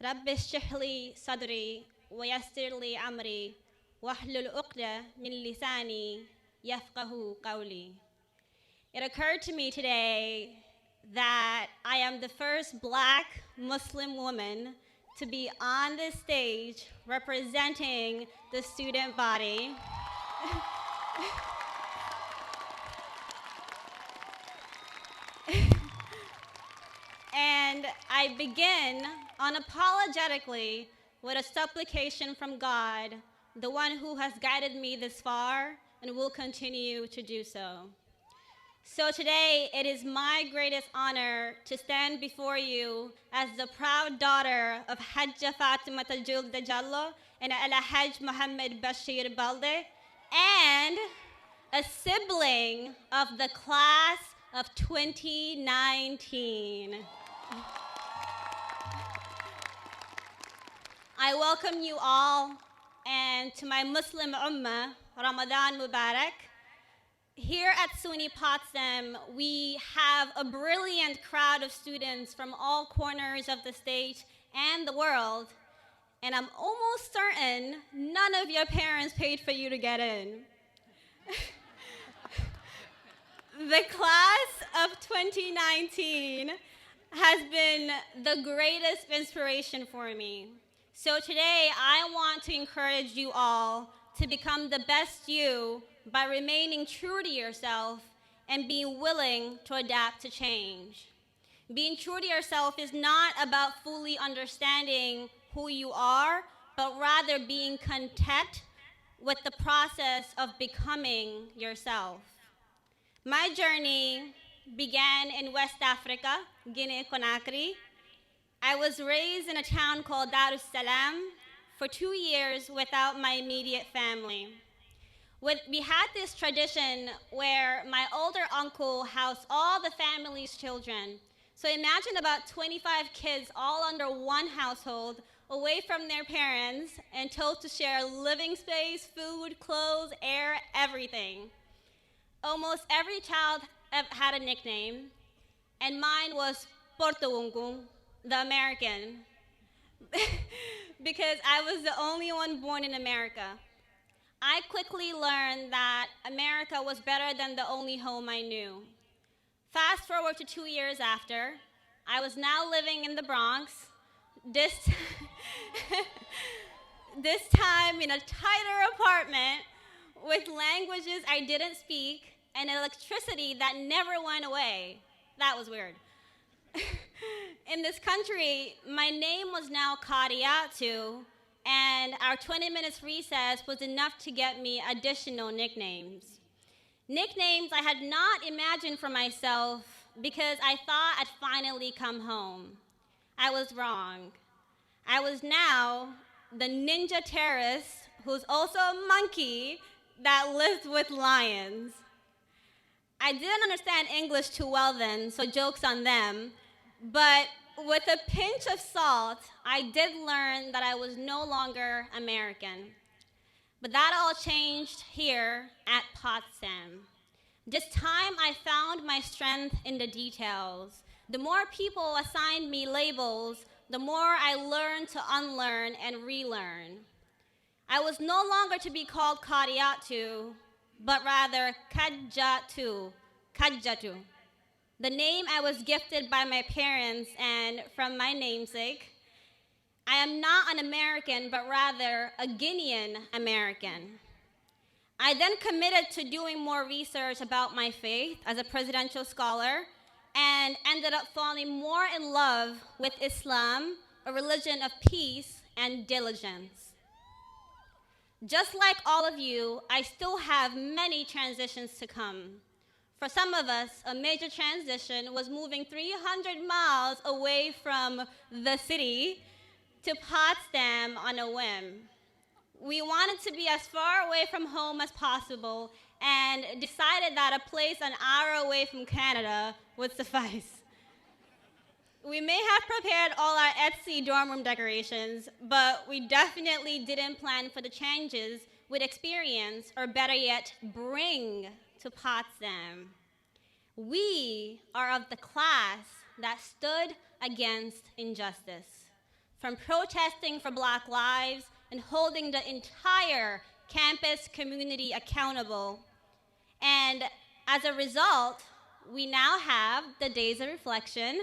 رب اشرح لي صدري ويسر لي أمري واحلل عقدة من لساني يفقه قولي. It occurred to me today that I am the first Black Muslim woman to be on this stage representing the student body. And I begin unapologetically with a supplication from God, the one who has guided me this far and will continue to do so. So today, it is my greatest honor to stand before you as the proud daughter of Hajja Fatima Tajul Dajallo and Al-Hajj Muhammad Bashir Balde, and a sibling of the class of 2019. I welcome you all, and to my Muslim Ummah, Ramadan Mubarak. Here at SUNY Potsdam, we have a brilliant crowd of students from all corners of the state and the world, and I'm almost certain none of your parents paid for you to get in. The class of 2019 has been the greatest inspiration for me. So today, I want to encourage you all to become the best you by remaining true to yourself and being willing to adapt to change. Being true to yourself is not about fully understanding who you are, but rather being content with the process of becoming yourself. My journey began in West Africa, Guinea-Conakry. I was raised in a town called Dar es Salaam for 2 years without my immediate family. We had this tradition where my older uncle housed all the family's children. So imagine about 25 kids all under one household, away from their parents, and told to share living space, food, clothes, air, everything. Almost every child had a nickname, and mine was Portuungu, the American, because I was the only one born in America. I quickly learned that America was better than the only home I knew. Fast forward to 2 years after, I was now living in the Bronx, this time in a tighter apartment with languages I didn't speak and electricity that never went away. That was weird. In this country, my name was now Kadiatu, and our 20 minutes recess was enough to get me additional nicknames. Nicknames I had not imagined for myself because I thought I'd finally come home. I was wrong. I was now the ninja terrorist who's also a monkey that lives with lions. I didn't understand English too well then, so joke's on them. But with a pinch of salt, I did learn that I was no longer American. But that all changed here at Potsdam. This time I found my strength in the details. The more people assigned me labels, the more I learned to unlearn and relearn. I was no longer to be called Kadiatu, but rather Kajatu, the name I was gifted by my parents and from my namesake. I am not an American, but rather a Guinean American. I then committed to doing more research about my faith as a presidential scholar and ended up falling more in love with Islam, a religion of peace and diligence. Just like all of you, I still have many transitions to come. For some of us, a major transition was moving 300 miles away from the city to Potsdam on a whim. We wanted to be as far away from home as possible and decided that a place an hour away from Canada would suffice. We may have prepared all our Etsy dorm room decorations, but we definitely didn't plan for the changes we'd experience, or better yet, bring to Potsdam. We are of the class that stood against injustice. from protesting for Black lives and holding the entire campus community accountable. And as a result, we now have the Days of Reflection,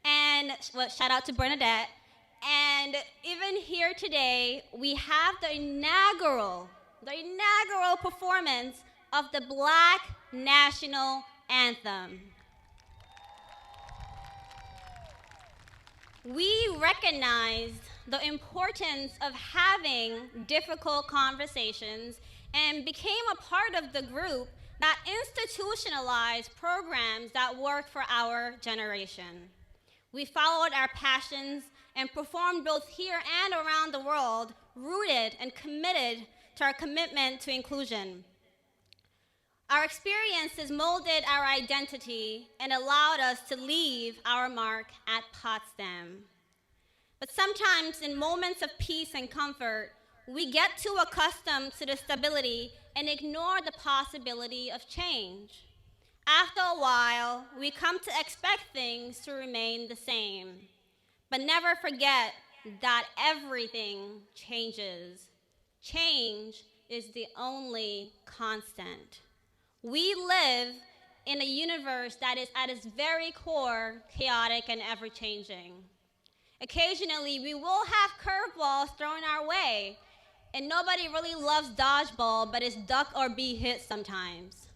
and well, shout out to Bernadette. And even here today, we have the inaugural performance of the Black National Anthem. We recognized the importance of having difficult conversations and became a part of the group that institutionalized programs that work for our generation. We followed our passions and performed both here and around the world, rooted and committed to our commitment to inclusion. Our experiences molded our identity and allowed us to leave our mark at Potsdam. But sometimes in moments of peace and comfort, we get too accustomed to the stability and ignore the possibility of change. After a while, we come to expect things to remain the same. But never forget that everything changes. Change is the only constant. We live in a universe that is at its very core chaotic and ever-changing. Occasionally, we will have curveballs thrown our way, and nobody really loves dodgeball, but it's duck or be hit sometimes.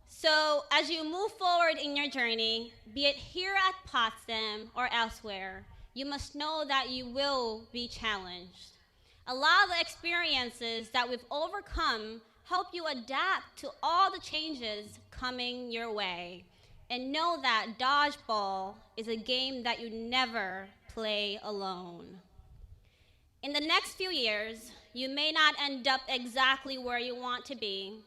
So as you move forward in your journey, be it here at Potsdam or elsewhere, you must know that you will be challenged. Allow the experiences that we've overcome help you adapt to all the changes coming your way. And know that dodgeball is a game that you never play alone. In the next few years, you may not end up exactly where you want to be,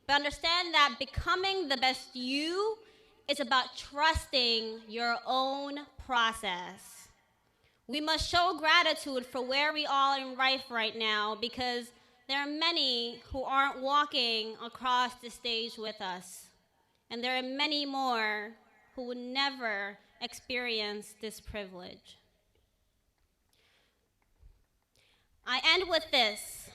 but understand that becoming the best you is about trusting your own process. We must show gratitude for where we are in life right now, because there are many who aren't walking across the stage with us. And there are many more who will never experience this privilege. I end with this.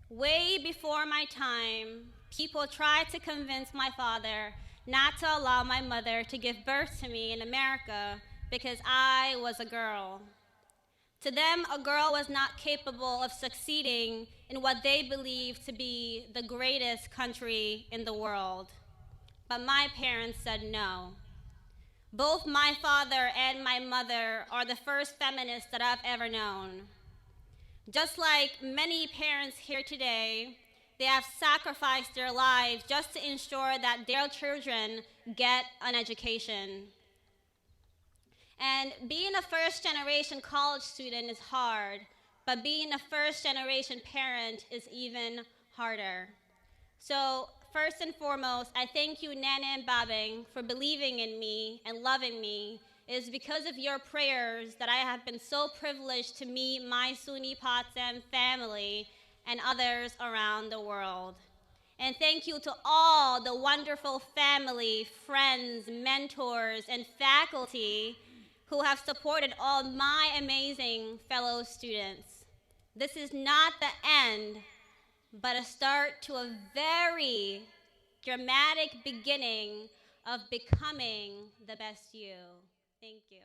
Way before my time, people tried to convince my father not to allow my mother to give birth to me in America because I was a girl. To them, a girl was not capable of succeeding in what they believed to be the greatest country in the world. But my parents said no. Both my father and my mother are the first feminists that I've ever known. Just like many parents here today, they have sacrificed their lives just to ensure that their children get an education. And being a first-generation college student is hard, but being a first-generation parent is even harder. So first and foremost, I thank you, Nana and Babing, for believing in me and loving me. It is because of your prayers that I have been so privileged to meet my SUNY Potsdam family and others around the world. And thank you to all the wonderful family, friends, mentors, and faculty who have supported all my amazing fellow students. This is not the end, but a start to a very dramatic beginning of becoming the best you. Thank you.